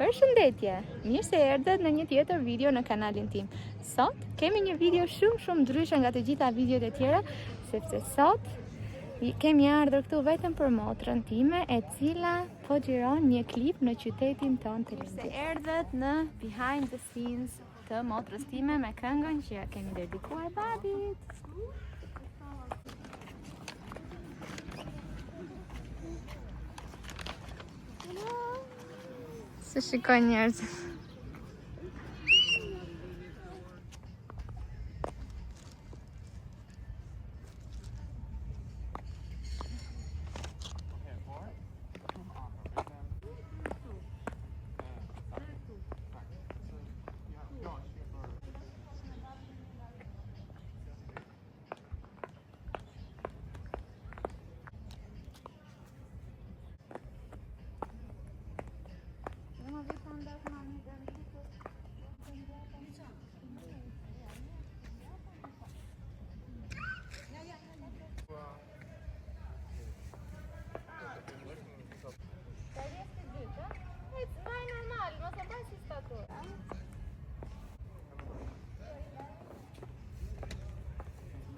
Përshëndetje, mirë se erdhët në një tjetër video në kanalin tim. Sot kemi një video shumë ndryshe nga të gjitha videot e tjera, sepse sot kemi ardhur këtu vetëm për motrën time, e cila po xhiron një klip në qytetin tonë të Lindit. Se erdhët në behind the scenes të motrës time me këngën që ja kemi dedikuar babit. Se shikoj njerëzit.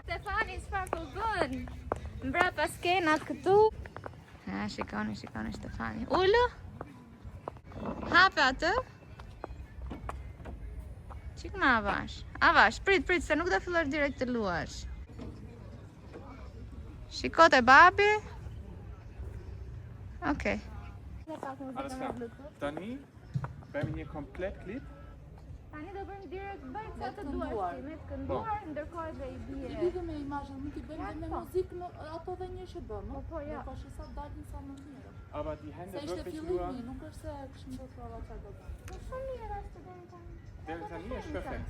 Stefani, s'far po bën? Mbrapa skenat këtu. Ha, shikoni Stefani. Ullu? Hape atë? Qik ma avash? Avash, prit, se nuk do fillosh direkt të luash. Shikote babi? Okej. Tani, bëjmë një komplet klip. Tani do bëjmë direkt bëjmë sa të duar, me të kënduar, ndërkohë edhe i bie. I bie me imazhin, nuk i bëjmë me muzikë, ato dhe një që bëmë. Po ja. Po sa dalin sa më mirë. Aber die Hände Se ishte wirklich fillimi, nur... nuk është se këshim do prova çfarë do bëjmë. Po shumë mirë ashtu deri tani. Deri tani është perfekt.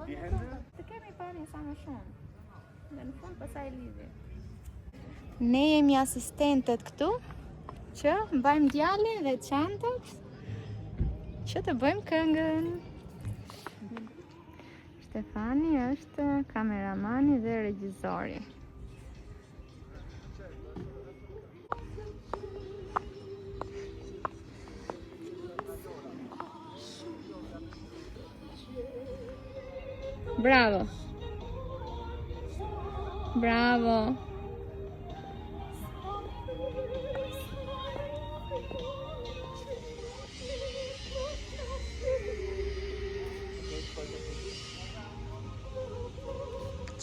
Die Hände... Të kemi parë sa më shumë. Dhe në fund pastaj lidhi. Ne jemi asistentët këtu, që mbajmë djalin dhe çantët, që të bëjmë këngën. Stefani është kameramani dhe regjizori. Bravo. Bravo.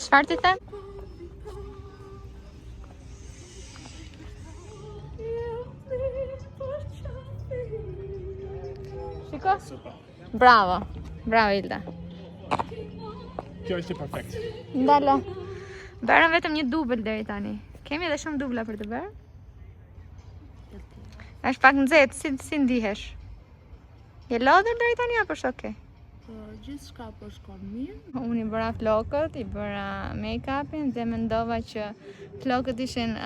Çfarë ti the? Shiko? Super. Bravo. Bravo Ilda. Kjo është perfekt. Ndalo. Bërëm vetëm një dubël deri tani. Kemi edhe shumë dubla për të bërë. Është pak nxehtë, si ndihesh? Je lodhur deri tani apo është okay? Gjithçka po shkon mirë. Unë i bëra flokët, i bëra make-upin dhe mendova që flokët ishin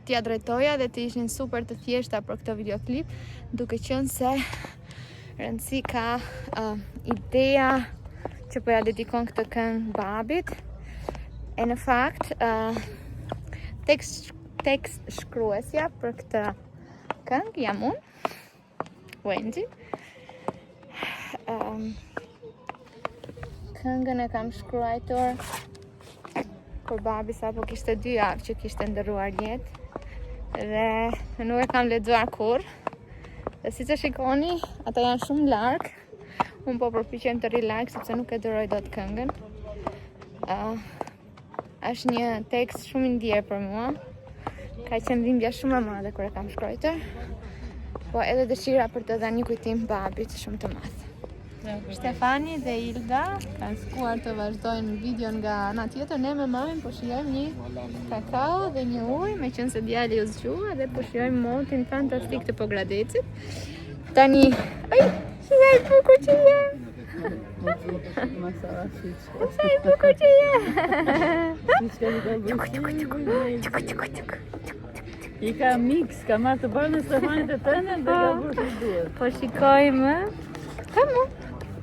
t'ja drejtoja dhe të ishin super të thjeshta për këtë videoklip, duke qenë se rëndësi ka ideja që po ja dedikon këtë këngë babit. E në fakt, tekst shkruesja për këtë këngë jam unë, Wendy. Këngën e kam shkruar kur babi sapo kishte 2 javë që kishte ndërruar jetë dhe nuk e kam lexuar kurrë. Dhe siç e shikoni, ata janë shumë larg. Unë po përpiqem të relax sepse nuk e duroj dot këngën. Është një tekst shumë i ndjer për mua. Ka qenë dhimbja shumë e madhe kur e kam shkruar. Po edhe dëshira për të dhënë një kujtim babit shumë të madh. Stefani dhe Ilda kanë shkuar të vazhdojnë videon nga ana tjetër. Ne me mamin po shijojmë një kakao dhe një ujë, me qenë se djali u zgjua dhe po shijojmë motin fantastik të Pogradecit. Tani, sa i bukur që je! Sa i bukur që je! I ka mix, ka marrë të bërë në Stefanit e tëne dhe ka bërë të duhet. Po shikojmë. Kamu?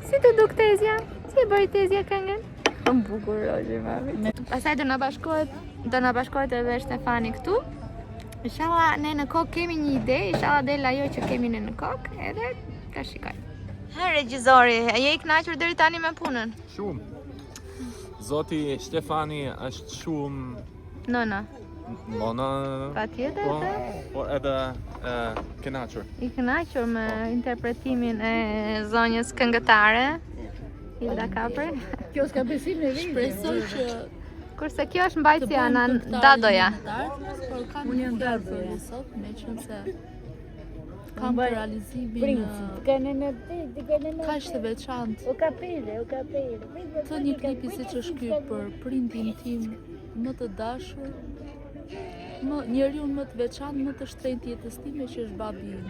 Si të duk Tezja? Si e bëri Tezja këngën? Më bukur rozi mami. Pastaj do na bashkohet edhe Stefani këtu Inshallah ne në kokë kemi një ide, inshallah del ajo që kemi ne në kokë, edhe ta shikoj. Ha regjizori, a je I kënaqur deri tani me punën? Shumë. Zoti Stefani është shumë Nona. bona. Patjetër. Po edhe kënaqur. I kënaqur me interpretimin e zonjës këngëtare Hilda Kapër. Kjo s'ka besim në vend. Shpresoj që Kurse kjo është mbajtja në Dadoja. por kam një ndërë sot, me qënë se kam për realizimin kaq të veçantë të një klipi si që është ky për prindin tim më të dashur, njeriu më të veçantë, më të shtrenjtë jetës time që është babi im.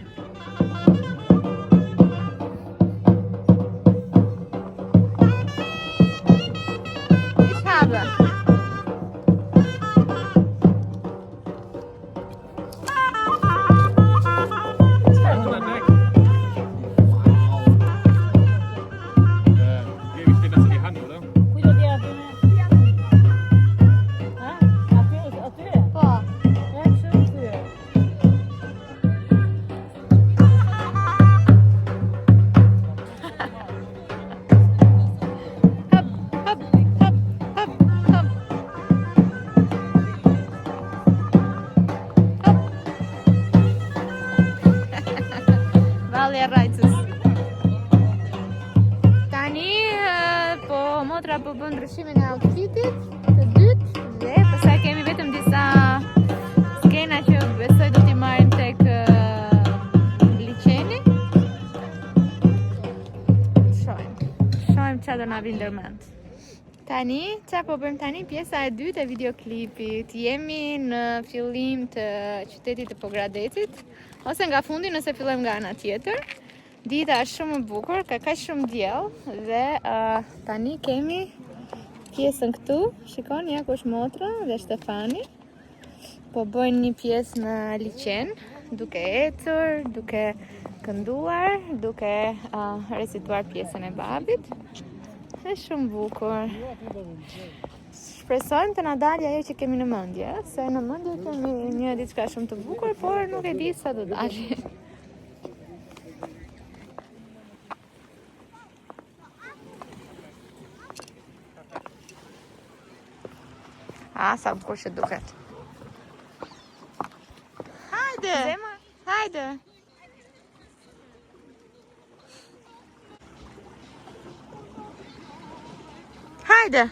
Gebe ich dir das in die Hand, oder? Valja Rajcës. Tani po motra po bën ndryshimin e outfitit të dytë dhe pastaj kemi vetëm disa skena që besoj do t'i marrim tek liçeni. Shohim çfarë do na vi ndërmend. Tani, çfarë po bëjmë tani? Pjesa e dytë e videoklipit. Jemi në fillim të qytetit të Pogradecit, ose nga fundi nëse fillojmë nga ana tjetër. Dita është shumë e bukur, ka kaq shumë diell dhe tani kemi pjesën këtu. Shikoni ja ku është motra dhe Stefani. Po bëjnë një pjesë në liçen, duke ecur, duke kënduar, duke recituar pjesën e babit. Është shumë bukur. Shpresojmë të na dalë ajo që kemi në mendje, se në mendje kemi një diçka shumë të bukur, por nuk e di sa do dalë. Sa bukur që duket. Hajde! Zema, hajde! Hajde!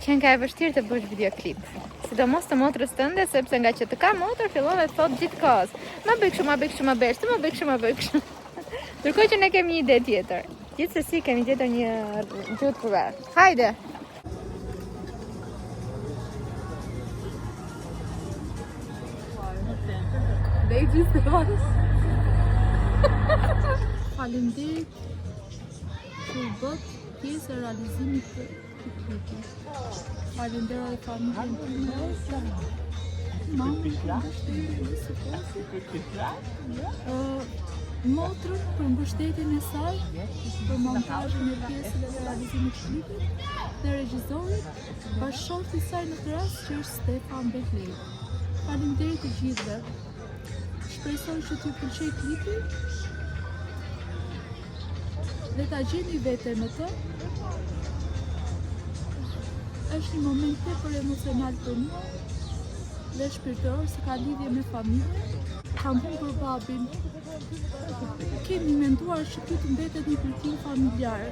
Qenë ka e vështirë të bësh videoklip. Sidomos të motrës tënde, sepse nga që të ka motër, fillon dhe thot gjithkohës. Ma bëj kështu, ma bëj kështu, ma bëj kështu, ma bëj kështu, ma bëj kështu. Ndërkohë që ne kemi një ide tjetër. Gjithsesi kemi gjetur një gjuhë për verë. Hajde! Lady Stefans. Faleminderit që u bët pjesë e realizimit të klipit. Falenderoj familjen time, mamën, motrën për mbështetjen e saj, për montazhin e pjesëve të realizimit të klipit, dhe regjisorit, bashkëshorti i saj në këtë rast që është Stefan Behlej. Faleminderit të gjithëve. Shpresoj që t'ju pëlqej klipi dhe ta gjeni veten në të. Është një moment tepër emocional për mua dhe shpirtëror se ka lidhje me familjen. Kam humbur babin. Kemi menduar që ky të mbetet një kujtim familjar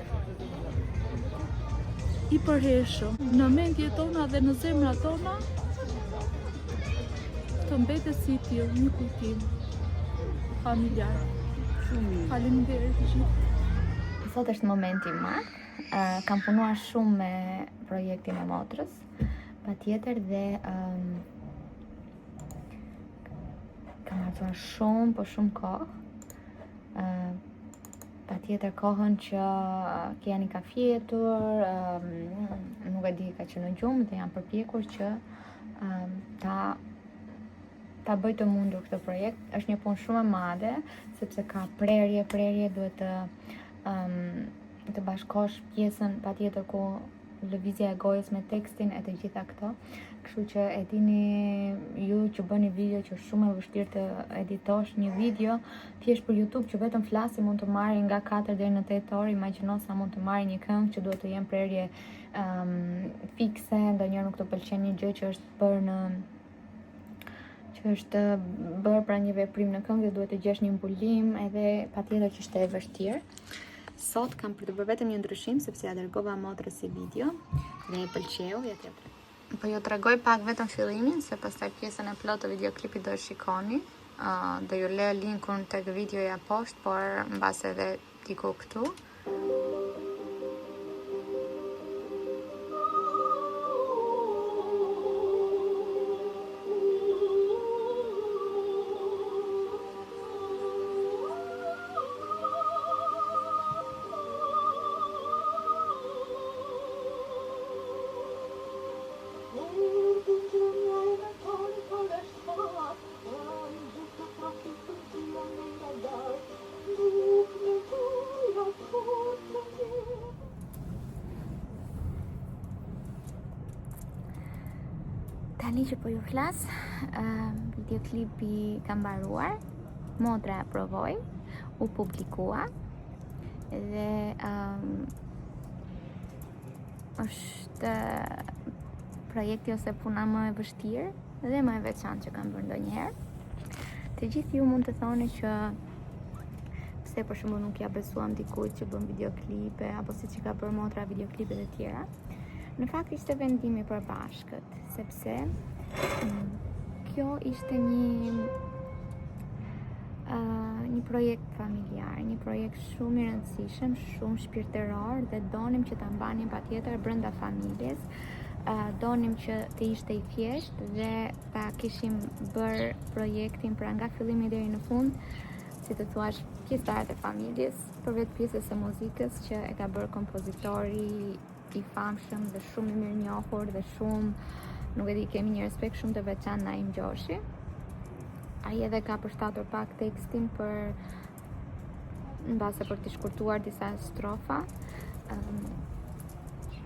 I përhershëm në mendjet tona dhe në zemrat tona, të mbetet si tillë një kujtim familjar. Faleminderit të gjithë. Sot është momenti i madh. Kam punuar shumë me projektin e motrës, patjetër dhe kam martuar shumë, po shumë kohë. Patjetër kohën që Kiani ka fjetur, nuk e di ka qenë në gjumë dhe jam përpjekur që ta bëj të mundur këtë projekt. Është një punë shumë e madhe, sepse ka prerje, duhet të të bashkosh pjesën patjetër ku lëvizja e gojës me tekstin e të gjitha këto. Kështu që e dini ju që bëni video që është shumë e vështirë të editosh një video thjesht për YouTube që vetëm flasi mund të marrë nga 4 deri në 8 orë. Imagjino sa mund të marrë një këngë që duhet të jenë prerje fikse, ndonjëherë nuk të pëlqen një gjë që është bërë pra një veprim në këngë dhe duhet të gjesh një mbulim, edhe patjetër që është e vështirë. Sot kam për të bërë vetëm një ndryshim sepse ja dërgova motrës si video dhe e pëlqeu, ja t'jap. Po ju tregoj pak vetëm fillimin se pastaj pjesën e plotë të videoklipit do e shikoni. Do ju lë linkun tek videoja poshtë, por mbas edhe tiku këtu. Tani që po ju flas, videoklipi ka mbaruar, motra provoi, u publikua dhe është projekti ose puna më e vështirë dhe më e veçantë që kam bërë ndonjëherë. Të gjithë ju mund të thoni që pse për shembull nuk ja besuam dikujt që bën videoklipe apo siç i ka bërë motra videoklipet e tjera. Në fakt ishte vendimi i përbashkët, sepse kjo ishte një projekt familjar, një projekt shumë i rëndësishëm, shumë shpirtëror dhe donim që ta mbanim patjetër brenda familjes. Donim që të ishte i thjeshtë dhe ta kishim bërë projektin pra nga fillimi deri në fund, si të thuash, pjesëtarët e familjes, përveç pjesës së muzikës që e ka bërë kompozitori i famshëm dhe shumë i mirënjohur dhe shumë, nuk e di, kemi një respekt shumë të veçantë Naim Gjoshi. Ai edhe ka përshtatur pak tekstin mbase për të shkurtuar disa strofa.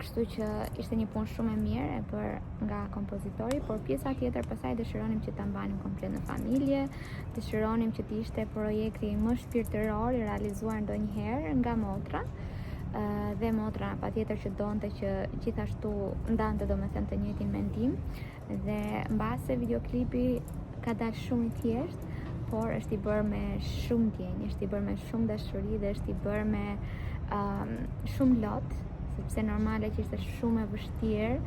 Kështu që ishte një punë shumë e mirë e bërë nga kompozitori, por pjesa tjetër pastaj dëshironim që ta mbanim komplet në familje, dëshironim që të ishte projekti më shpirtëror i realizuar ndonjëherë nga motra. Dhe motra patjetër që donte që gjithashtu ndante domethënë të njëjtin mendim dhe mbase videoklipi ka dalë shumë i thjeshtë, por është i bërë me shumë ndjenjë, është i bërë me shumë dashuri dhe është i bërë me shumë lot, sepse normale që ishte shumë e vështirë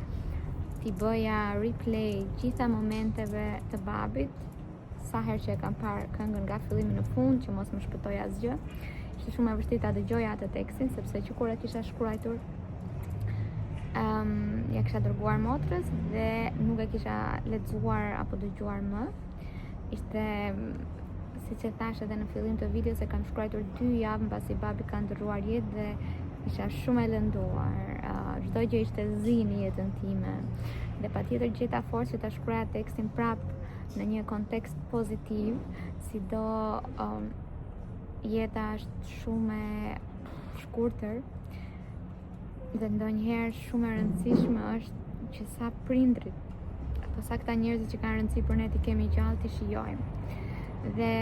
t'i bëja replay gjitha momenteve të babit, sa herë që e kam parë këngën nga fillimi në fund, që mos më shpëtoj asgjë. Ishte shumë e vështirë ta dëgjoja atë tekstin, sepse që kur e kisha shkruar ja kisha dërguar motrës dhe nuk e kisha lexuar apo dëgjuar më. Ishte, siç e thash edhe në fillim të videos, e kam shkruar 2 javë mbasi babi ka ndërruar jetë dhe isha shumë e lënduar. Çdo gjë ishte zi në jetën time. Dhe patjetër gjeta forcë që ta shkruaja tekstin prap në një kontekst pozitiv, sido jeta është shumë e shkurtër dhe ndonjëherë shumë e rëndësishme është që sa prindrit apo sa këta njerëzit që kanë rëndësi për ne t'i kemi gjallë t'i shijojmë. Dhe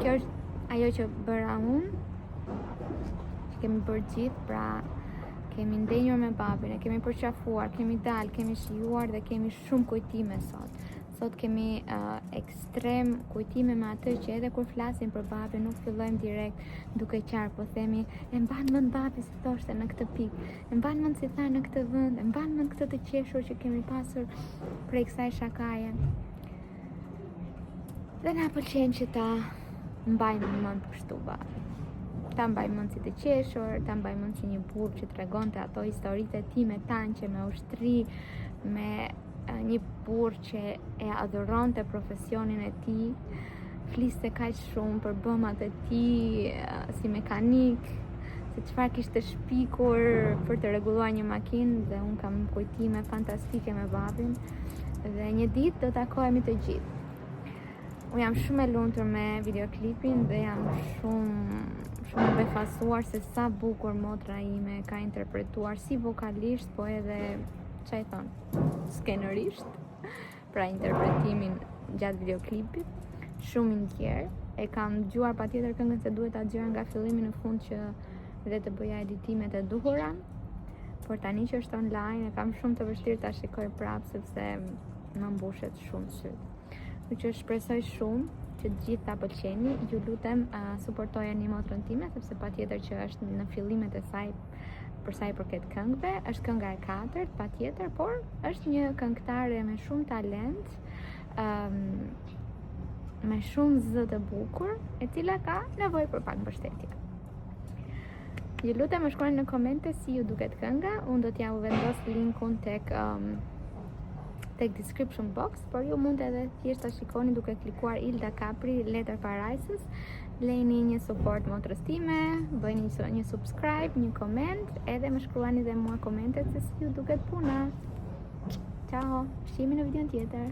kjo është ajo që bëra unë, që kemi bërë gjithë, pra kemi ndenjur me babin, e kemi përqafuar, kemi dalë, kemi shijuar dhe kemi shumë kujtime sot. Sot kemi ekstrem kujtime me atë që edhe kur flasim për babin nuk fillojmë direkt duke qarë, po themi e mban mend babi si thoshte në këtë pikë, e mban mend si tha në këtë vend, e mban mend këtë të qeshur që kemi pasur prej kësaj shakaje. Dhe na pëlqen që ta mbajmë mend kështu babin. Ta mbajmë mend si të qeshur, ta mbajmë mend si një burr që tregonte ato historitë e tij me tanqe, me ushtri, me një burr që e adhuronte profesionin e tij, fliste kaq shumë për bëmat e tij si mekanik, se çfarë kishte shpikur për të rregulluar një makinë, dhe unë kam kujtime fantastike me babin dhe një ditë do takohemi të gjithë. Unë jam shumë e lumtur me videoklipin dhe jam shumë shumë e befasuar se sa bukur motra ime ka interpretuar si vokalisht, po edhe çaj thon, skenërisht, pra interpretimin gjatë videoklipit, shumë i ndjerë. E kam dëgjuar patjetër këngën se duhet ta dëgjoja nga fillimi në fund që dhe të bëja editimet e duhura. Por tani që është online e kam shumë të vështirë ta shikoj prapë sepse më mbushet shumë syt. Kështu që shpresoj shumë që të gjithë ta pëlqeni. Ju lutem suportojeni motrën time sepse patjetër që është në fillimet e saj për sa i përket këngëve, është kënga e 4 patjetër, por është një këngëtare me shumë talent, me shumë zë të bukur, e cila ka nevojë për pak mbështetje. Ju lutem më shkruani në komente si ju duket kënga. Unë do t'ja u vendos linkun tek description box, por ju mund edhe thjesht ta shikoni duke klikuar Ilda Capri Letter Parises. Lejni një support motrës time, bëjni një subscribe, një koment, edhe më shkruani dhe mua komentet se si ju duket puna. Ciao, shihemi në videon tjetër.